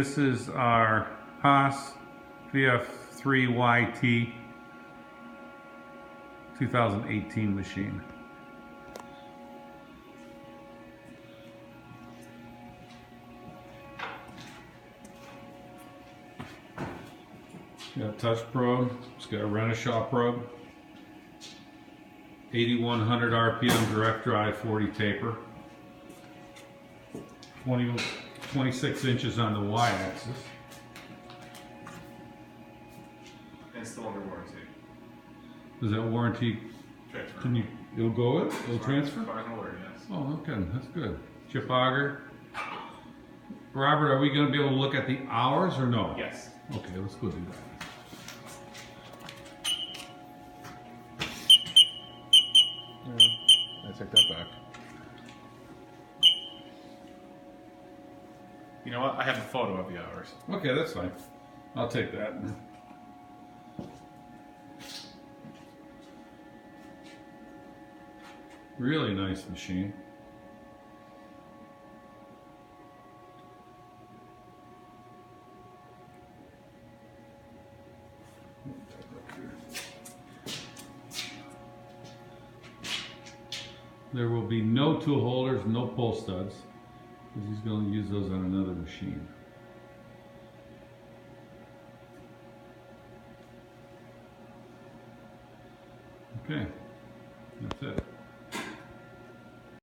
this is our Haas VF3YT 2018 machine. Got a touch probe, it's got a Renishaw probe, 8100 RPM direct drive 40 taper, 26 inches on the y-axis. And still under warranty. Does that warranty, Transfer. it'll go with? It'll transfer? As far as I'm aware, yes. Oh, okay, that's good. Chip auger. Robert, are we going to be able to look at the hours or no? Yes. Okay, let's go do that. Yeah, I take that back. You know what? I have a photo of the hours. Okay, that's fine. I'll take that. Really nice machine. There will be no tool holders, no pull studs, because he's going to use those on another machine. Okay, that's it.